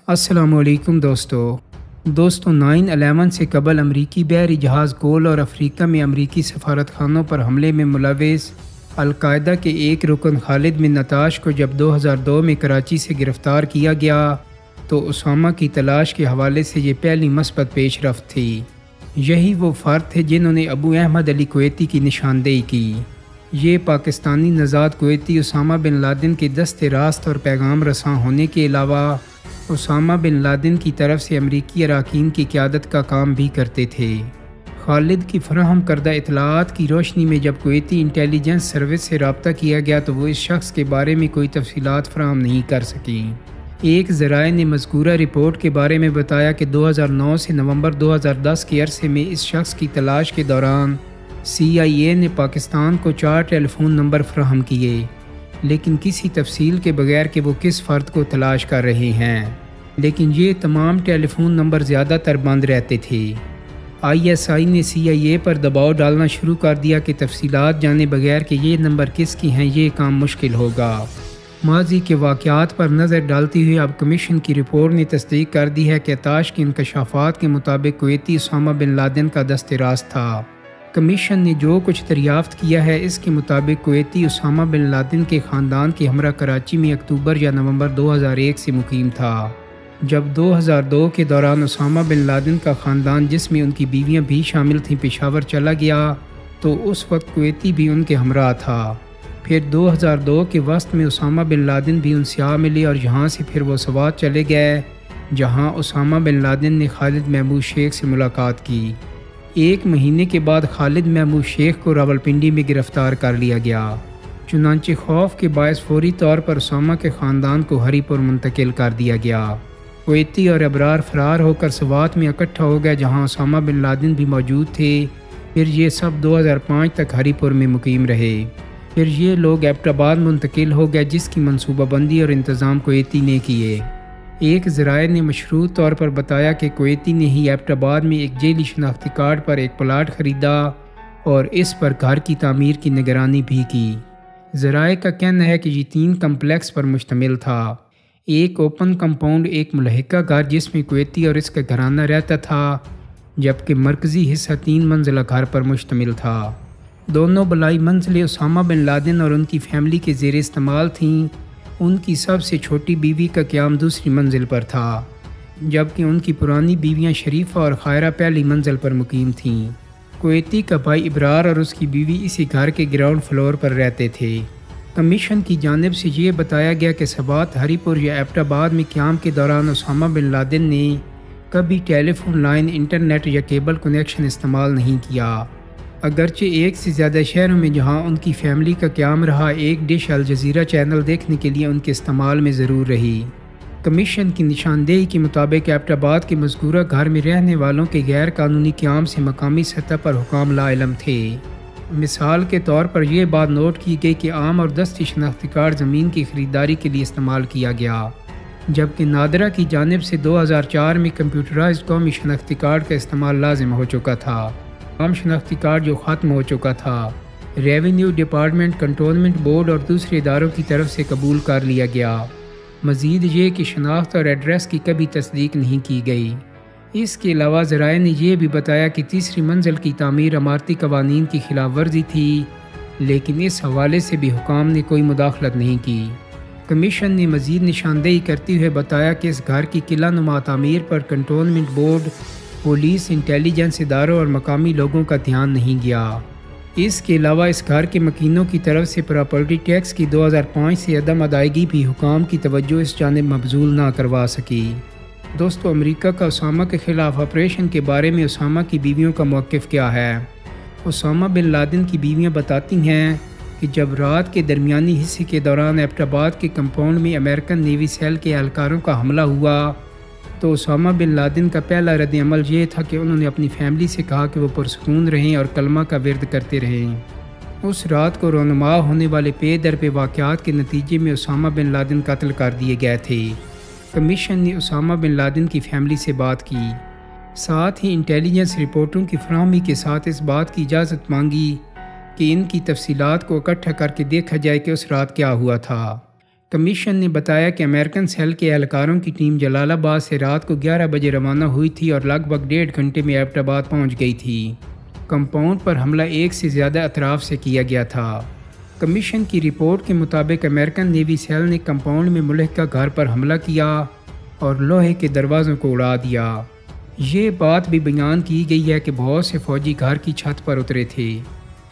السلام علیکم دوستو 9/11 سے قبل امریکی بحری جہاز گول اور افریقہ میں امریکی سفارت خانوں پر حملے میں ملوث القاعدہ کے ایک رکن خالد بن نتاش کو جب 2002 میں کراچی سے گرفتار کیا گیا تو اسامہ کی تلاش کے حوالے سے یہ پہلی مثبت پیش رفت تھی۔ یہی وہ فرد تھے جنہوں نے ابو احمد علی کویتی کی نشاندہی کی۔ یہ پاکستانی نژاد کویتی اسامہ بن لادن کے دست راست اور پیغام رساں ہونے کے علاوہ اسامہ بن لادن کی طرف سے امریکی اراکین کی قیادت کا کام بھی کرتے تھے۔ خالد کی فراہم کردہ اطلاعات کی روشنی میں جب کویتی انٹیلیجنس سروس سے رابطہ کیا گیا تو وہ اس شخص کے بارے میں کوئی تفصیلات فراہم نہیں کر سکیں۔ ایک ذرائع نے مذکورہ رپورٹ کے بارے میں بتایا کہ 2009 سے نومبر 2010 کے عرصے میں اس شخص کی تلاش کے دوران CIA نے پاکستان کو 4 ٹیلی فون نمبر فراہم کیے، لیکن کسی تفصیل کے بغیر کہ وہ کس فرد کو تلاش کر رہے ہیں، لیکن یہ تمام ٹیلی فون نمبر زیادہ تر بند رہتے تھے۔ ISI نے CIA پر دباؤ ڈالنا شروع کر دیا کہ تفصیلات جانے بغیر کہ یہ نمبر کس کی ہیں یہ کام مشکل ہوگا۔ ماضی کے واقعات پر نظر ڈالتے ہوئے اب کمیشن کی رپورٹ نے تصدیق کر دی ہے کہ تاش کے انکشافات کے مطابق کویتی اسامہ بن لادن کا دست راست تھا۔ کمیشن نے جو کچھ دریافت کیا ہے اس کے مطابق کویتی اسامہ بن لادن کے خاندان کے ہمراہ کراچی میں اکتوبر یا نومبر 2001 سے مقیم تھا۔ جب 2002 کے دوران اسامہ بن لادن کا خاندان جس میں ان کی بیویاں بھی شامل تھیں پشاور چلا گیا تو اس وقت کویتی بھی ان کے ہمراہ تھا۔ پھر 2002 کے وسط میں اسامہ بن لادن بھی ان سے آ ملے اور یہاں سے پھر وہ سوات چلے گئے جہاں اسامہ بن لادن نے خالد محمود شیخ سے ملاقات کی۔ 1 مہینے کے بعد خالد محمود شیخ کو راولپنڈی میں گرفتار کر لیا گیا۔ چنانچہ خوف کے باعث فوری طور پر اسامہ کے خاندان کو ہری پور منتقل کر دیا گیا۔ کویتی اور ابرار فرار ہو کر سوات میں اکٹھا ہو گئے جہاں اسامہ بن لادن بھی موجود تھے۔ پھر یہ سب 2005 تک ہری پور میں مقیم رہے۔ پھر یہ لوگ ایبٹ آباد منتقل ہو گئے جس کی منصوبہ بندی اور انتظام کویتی نے کیے۔ ایک ذرائع نے مشروط طور پر بتایا کہ کویتی نے ہی ایبٹ آباد میں ایک جیلی شناختی کارڈ پر ایک پلاٹ خریدا اور اس پر گھر کی تعمیر کی نگرانی بھی کی۔ ذرائع کا کہنا ہے کہ یہ 3 کمپلیکس پر مشتمل تھا، ایک اوپن کمپاؤنڈ، ایک ملحقہ گھر جس میں کویتی اور اس کا گھرانہ رہتا تھا، جبکہ مرکزی حصہ 3 منزلہ گھر پر مشتمل تھا۔ دونوں بلائی منزلیں اسامہ بن لادن اور ان کی فیملی کے زیر استعمال تھیں۔ ان کی سب سے چھوٹی بیوی کا قیام دوسری منزل پر تھا، جبکہ ان کی پرانی بیویاں شریفہ اور خائرہ پہلی منزل پر مقیم تھیں۔ کویتی کا بھائی ابرار اور اس کی بیوی اسی گھر کے گراؤنڈ فلور پر رہتے تھے۔ کمیشن کی جانب سے یہ بتایا گیا کہ سوات، ہری پور یا ایبٹ آباد میں قیام کے دوران اسامہ بن لادن نے کبھی ٹیلی فون لائن، انٹرنیٹ یا کیبل کنیکشن استعمال نہیں کیا۔ اگرچہ ایک سے زیادہ شہروں میں جہاں ان کی فیملی کا قیام رہا، ایک ڈش الجزیرہ چینل دیکھنے کے لیے ان کے استعمال میں ضرور رہی۔ کمیشن کی نشاندہی کے مطابق ایبٹ آباد کے مذکورہ گھر میں رہنے والوں کے غیر قانونی قیام سے مقامی سطح پر حکام لا علم تھے۔ مثال کے طور پر یہ بات نوٹ کی گئی کہ عام اور دستی شناختی کارڈ زمین کی خریداری کے لیے استعمال کیا گیا، جبکہ نادرہ کی جانب سے 2004 میں کمپیوٹرائزڈ قومی شناختی کارڈ کا استعمال لازم ہو چکا تھا۔ عام شناختی کارڈ جو ختم ہو چکا تھا، ریونیو ڈپارٹمنٹ، کنٹونمنٹ بورڈ اور دوسرے اداروں کی طرف سے قبول کر لیا گیا۔ مزید یہ کہ شناخت اور ایڈریس کی کبھی تصدیق نہیں کی گئی۔ اس کے علاوہ ذرائع نے یہ بھی بتایا کہ تیسری منزل کی تعمیر عمارتی قوانین کی خلاف ورزی تھی، لیکن اس حوالے سے بھی حکام نے کوئی مداخلت نہیں کی۔ کمیشن نے مزید نشاندہی کرتے ہوئے بتایا کہ اس گھر کی قلعہ نما تعمیر پر کنٹونمنٹ بورڈ، پولیس، انٹیلیجنس اداروں اور مقامی لوگوں کا دھیان نہیں گیا۔ اس کے علاوہ اس گھر کے مکینوں کی طرف سے پراپرٹی ٹیکس کی 2005 سے عدم ادائیگی بھی حکام کی توجہ اس جانب مبذول نہ کروا سکی۔ دوستو، امریکہ کا اسامہ کے خلاف آپریشن کے بارے میں اسامہ کی بیویوں کا موقف کیا ہے؟ اسامہ بن لادن کی بیویاں بتاتی ہیں کہ جب رات کے درمیانی حصے کے دوران ایبٹ آباد کے کمپاؤنڈ میں امریکن نیوی سیل کے اہلکاروں کا حملہ ہوا تو اسامہ بن لادن کا پہلا رد عمل یہ تھا کہ انہوں نے اپنی فیملی سے کہا کہ وہ پرسکون رہیں اور کلمہ کا ورد کرتے رہیں۔ اس رات کو رونما ہونے والے پے در پہ واقعات کے نتیجے میں اسامہ بن لادن قتل کر دیے گئے تھے۔ کمیشن نے اسامہ بن لادن کی فیملی سے بات کی، ساتھ ہی انٹیلیجنس رپورٹوں کی فراہمی کے ساتھ اس بات کی اجازت مانگی کہ ان کی تفصیلات کو اکٹھا کر کے دیکھا جائے کہ اس رات کیا ہوا تھا۔ کمیشن نے بتایا کہ امریکن سیل کے اہلکاروں کی ٹیم جلال آباد سے رات کو 11 بجے روانہ ہوئی تھی اور لگ بھگ 1.5 گھنٹے میں ایبٹ آباد پہنچ گئی تھی۔ کمپاؤنڈ پر حملہ ایک سے زیادہ اطراف سے کیا گیا تھا۔ کمیشن کی رپورٹ کے مطابق امریکن نیوی سیل نے کمپاؤنڈ میں ملحقہ گھر پر حملہ کیا اور لوہے کے دروازوں کو اڑا دیا۔ یہ بات بھی بیان کی گئی ہے کہ بہت سے فوجی گھر کی چھت پر اترے تھے۔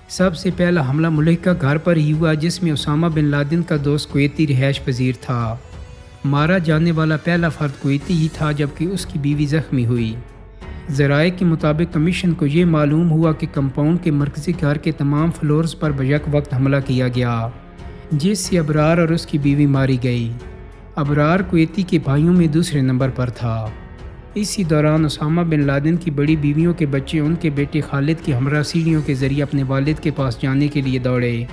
سب سے پہلا حملہ ملحقہ گھر پر ہی ہوا جس میں اسامہ بن لادن کا دوست کویتی رہائش پذیر تھا۔ مارا جانے والا پہلا فرد کویتی ہی تھا جبکہ اس کی بیوی زخمی ہوئی۔ ذرائع کے مطابق کمیشن کو یہ معلوم ہوا کہ کمپاؤنڈ کے مرکزی گھر کے تمام فلورز پر بیک وقت حملہ کیا گیا جس سے ابرار اور اس کی بیوی ماری گئی۔ ابرار کویتی کے بھائیوں میں دوسرے نمبر پر تھا۔ اسی دوران اسامہ بن لادن کی بڑی بیویوں کے بچے ان کے بیٹے خالد کی ہمراہ سیڑھیوں کے ذریعے اپنے والد کے پاس جانے کے لیے دوڑے۔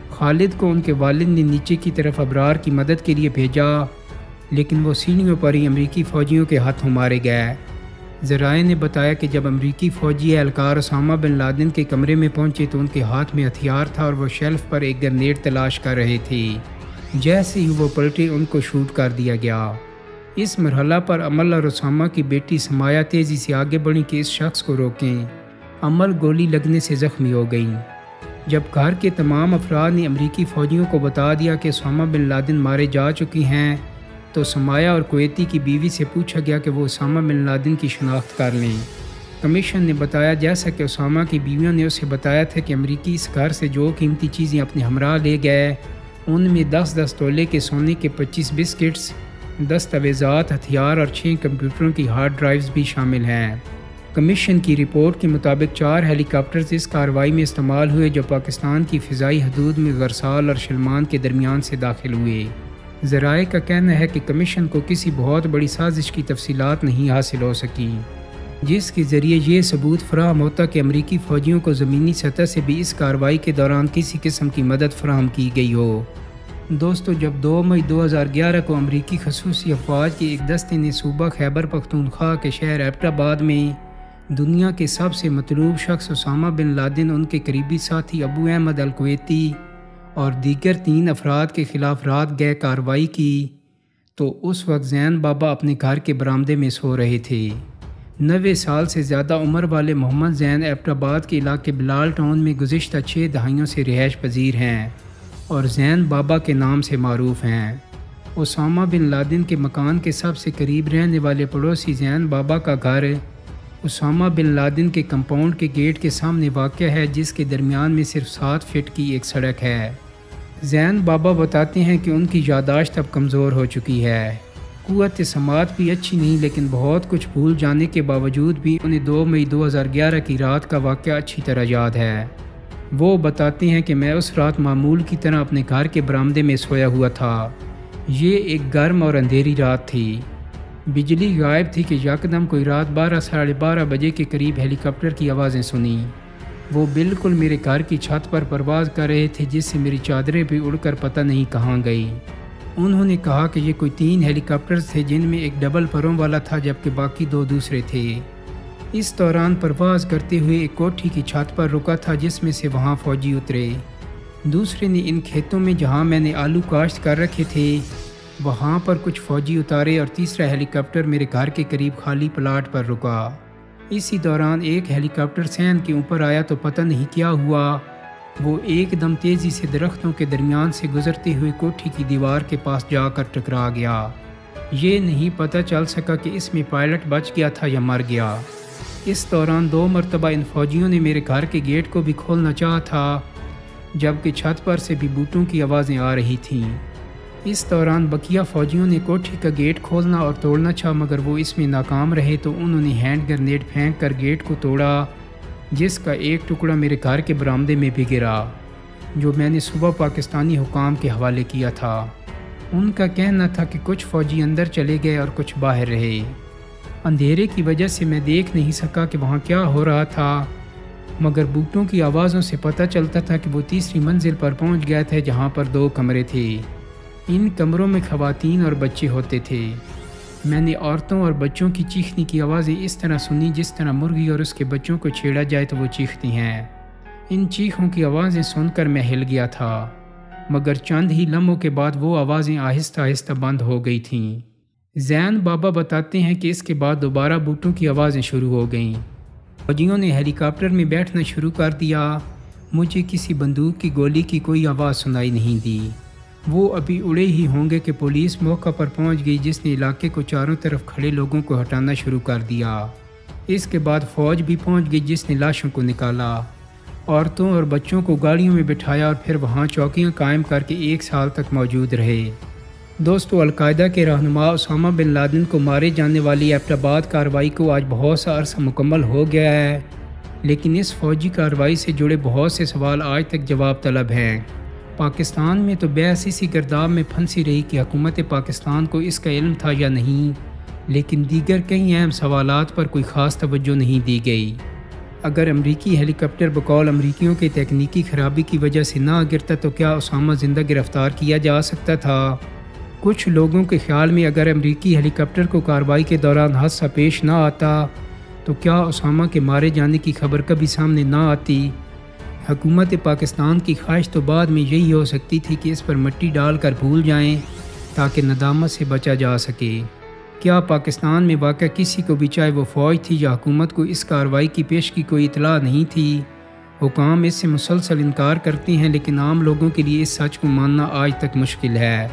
خالد کو ان کے والد نے نیچے کی طرف ابرار کی مدد کے لیے بھیجا لیکن وہ سیڑھیوں پر ہی امریکی فوجیوں کے ہاتھوں مارے گئے۔ ذرائع نے بتایا کہ جب امریکی فوجی اہلکار اسامہ بن لادن کے کمرے میں پہنچے تو ان کے ہاتھ میں ہتھیار تھا اور وہ شیلف پر ایک گرنیڈ تلاش کر رہے تھے۔ جیسے ہی وہ پلٹے ان کو شوٹ کر دیا گیا۔ اس مرحلہ پر عمل اور اسامہ کی بیٹی سمایا تیزی سے آگے بڑھیں کہ اس شخص کو روکیں۔ عمل گولی لگنے سے زخمی ہو گئی۔ جب گھر کے تمام افراد نے امریکی فوجیوں کو بتا دیا کہ اسامہ بن لادن مارے جا چکی ہیں تو سمایا اور کویتی کی بیوی سے پوچھا گیا کہ وہ اسامہ بن لادن کی شناخت کر لیں۔ کمیشن نے بتایا جیسا کہ اسامہ کی بیویوں نے اسے بتایا تھا کہ امریکی اس گھر سے جو قیمتی چیزیں اپنے ہمراہ لے گئے ان میں 10 تولے کے سونے کے 25 بسکٹس، دستاویزات، ہتھیار اور 6 کمپیوٹروں کی ہارڈ ڈرائیوز بھی شامل ہیں۔ کمیشن کی رپورٹ کے مطابق 4 ہیلی کاپٹرز اس کارروائی میں استعمال ہوئے جو پاکستان کی فضائی حدود میں غرسال اور شلمان کے درمیان سے داخل ہوئے۔ ذرائع کا کہنا ہے کہ کمیشن کو کسی بہت بڑی سازش کی تفصیلات نہیں حاصل ہو سکی جس کے ذریعے یہ ثبوت فراہم ہوتا کہ امریکی فوجیوں کو زمینی سطح سے بھی اس کارروائی کے دوران کسی قسم کی مدد فراہم کی گئی ہو۔ دوستو، جب 2 مئی 2011 کو امریکی خصوصی افواج کے ایک دستے نے صوبہ خیبر پختونخوا کے شہر ایبٹ آباد میں دنیا کے سب سے مطلوب شخص اسامہ بن لادن، ان کے قریبی ساتھی ابو احمد الکویتی اور دیگر 3 افراد کے خلاف رات گئے کارروائی کی تو اس وقت زین بابا اپنے گھر کے برآمدے میں سو رہے تھے۔ 90 سال سے زیادہ عمر والے محمد زین ایبٹ آباد کے علاقے بلال ٹاؤن میں گزشتہ 6 دہائیوں سے رہائش پذیر ہیں اور زین بابا کے نام سے معروف ہیں۔ اسامہ بن لادن کے مکان کے سب سے قریب رہنے والے پڑوسی زین بابا کا گھر اسامہ بن لادن کے کمپاؤنڈ کے گیٹ کے سامنے واقع ہے جس کے درمیان میں صرف 7 فٹ کی ایک سڑک ہے۔ زین بابا بتاتے ہیں کہ ان کی یادداشت اب کمزور ہو چکی ہے، قوت سماعت بھی اچھی نہیں، لیکن بہت کچھ بھول جانے کے باوجود بھی انہیں 2 مئی 2011 کی رات کا واقعہ اچھی طرح یاد ہے۔ وہ بتاتے ہیں کہ میں اس رات معمول کی طرح اپنے گھر کے برآمدے میں سویا ہوا تھا۔ یہ ایک گرم اور اندھیری رات تھی، بجلی غائب تھی کہ یکدم کوئی رات 12 ساڑھے 12 بجے کے قریب ہیلی کاپٹر کی آوازیں سنی۔ وہ بالکل میرے گھر کی چھت پر پرواز کر رہے تھے جس سے میری چادریں بھی اڑ کر پتہ نہیں کہاں گئی۔ انہوں نے کہا کہ یہ کوئی 3 ہیلی کاپٹرز تھے جن میں ایک ڈبل پروں والا تھا جبکہ باقی 2 دوسرے تھے۔ اس دوران پرواز کرتے ہوئے ایک کوٹھی کی چھت پر رکا تھا جس میں سے وہاں فوجی اترے۔ دوسرے نے ان کھیتوں میں جہاں میں نے آلو کاشت کر رکھے تھے وہاں پر کچھ فوجی اتارے اور تیسرا ہیلی کاپٹر میرے گھر کے قریب خالی پلاٹ پر رکا۔ اسی دوران ایک ہیلی کاپٹر سین کے اوپر آیا تو پتہ نہیں کیا ہوا، وہ ایک دم تیزی سے درختوں کے درمیان سے گزرتے ہوئے کوٹھی کی دیوار کے پاس جا کر ٹکرا گیا۔ یہ نہیں پتہ چل سکا کہ اس میں پائلٹ بچ گیا تھا یا مر گیا۔ اس دوران 2 مرتبہ ان فوجیوں نے میرے گھر کے گیٹ کو بھی کھولنا چاہا تھا جبکہ چھت پر سے بھی بوٹوں کی آوازیں آ رہی تھیں۔ اس دوران بقیہ فوجیوں نے کوٹھی کا گیٹ کھولنا اور توڑنا چاہا مگر وہ اس میں ناکام رہے تو انہوں نے ہینڈ گرنیڈ پھینک کر گیٹ کو توڑا جس کا ایک ٹکڑا میرے گھر کے برآمدے میں بھی گرا، جو میں نے صبح پاکستانی حکام کے حوالے کیا تھا۔ ان کا کہنا تھا کہ کچھ فوجی اندر چلے گئے اور کچھ باہر رہے۔ اندھیرے کی وجہ سے میں دیکھ نہیں سکا کہ وہاں کیا ہو رہا تھا مگر بوٹوں کی آوازوں سے پتہ چلتا تھا کہ وہ تیسری منزل پر پہنچ گئے تھے جہاں پر 2 کمرے تھے۔ ان کمروں میں خواتین اور بچے ہوتے تھے۔ میں نے عورتوں اور بچوں کی چیخنے کی آوازیں اس طرح سنی جس طرح مرغی اور اس کے بچوں کو چھیڑا جائے تو وہ چیختی ہیں۔ ان چیخوں کی آوازیں سن کر میں ہل گیا تھا۔ مگر چند ہی لمحوں کے بعد وہ آوازیں آہستہ آہستہ بند ہو گئی تھیں۔ زین بابا بتاتے ہیں کہ اس کے بعد دوبارہ بوٹوں کی آوازیں شروع ہو گئیں۔ فوجیوں نے ہیلی کاپٹر میں بیٹھنا شروع کر دیا۔ مجھے کسی بندوق کی گولی کی کوئی آواز سنائی نہیں دی۔ وہ ابھی اڑے ہی ہوں گے کہ پولیس موقع پر پہنچ گئی، جس نے علاقے کو چاروں طرف کھڑے لوگوں کو ہٹانا شروع کر دیا۔ اس کے بعد فوج بھی پہنچ گئی، جس نے لاشوں کو نکالا، عورتوں اور بچوں کو گاڑیوں میں بٹھایا اور پھر وہاں چوکیاں قائم کر کے 1 سال تک موجود رہے۔ دوستو، القاعدہ کے رہنما اسامہ بن لادن کو مارے جانے والی ایبٹ آباد کارروائی کو آج بہت سا عرصہ مکمل ہو گیا ہے، لیکن اس فوجی کارروائی سے جڑے بہت سے سوال آج تک جواب طلب ہیں۔ پاکستان میں تو بحث اسی گرداب میں پھنسی رہی کہ حکومت پاکستان کو اس کا علم تھا یا نہیں، لیکن دیگر کئی اہم سوالات پر کوئی خاص توجہ نہیں دی گئی۔ اگر امریکی ہیلی کاپٹر بقول امریکیوں کے تکنیکی خرابی کی وجہ سے نہ گرتا تو کیا اسامہ زندہ گرفتار کیا جا سکتا تھا؟ کچھ لوگوں کے خیال میں اگر امریکی ہیلی کاپٹر کو کارروائی کے دوران حادثہ پیش نہ آتا تو کیا اسامہ کے مارے جانے کی خبر کبھی سامنے نہ آتی؟ حکومت پاکستان کی خواہش تو بعد میں یہی ہو سکتی تھی کہ اس پر مٹی ڈال کر بھول جائیں تاکہ ندامت سے بچا جا سکے۔ کیا پاکستان میں واقع کسی کو بھی، چاہے وہ فوج تھی یا حکومت کو، اس کارروائی کی پیش کی کوئی اطلاع نہیں تھی؟ حکام اس سے مسلسل انکار کرتے ہیں، لیکن عام لوگوں کے لیے اس سچ کو ماننا آج تک مشکل ہے۔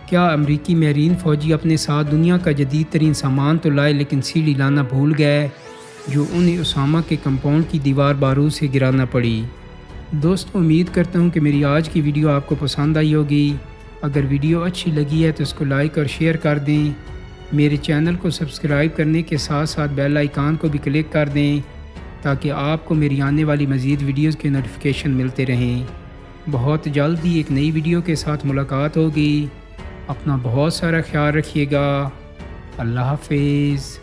کیا امریکی میرین فوجی اپنے ساتھ دنیا کا جدید ترین سامان تو لائے، لیکن سیڑھی لانا بھول گئے جو انہیں اسامہ کے کمپاؤنڈ کی دیوار بارود سے گرانا پڑی؟ دوستو، امید کرتا ہوں کہ میری آج کی ویڈیو آپ کو پسند آئی ہوگی۔ اگر ویڈیو اچھی لگی ہے تو اس کو لائک اور شیئر کر دیں۔ میرے چینل کو سبسکرائب کرنے کے ساتھ ساتھ بیل آئیکن کو بھی کلک کر دیں تاکہ آپ کو میری آنے والی مزید ویڈیوز کے نوٹیفیکیشن ملتے رہیں۔ بہت جلد ہی ایک نئی ویڈیو کے ساتھ ملاقات ہوگی۔ اپنا بہت سارا خیال رکھیے گا۔ اللہ حافظ۔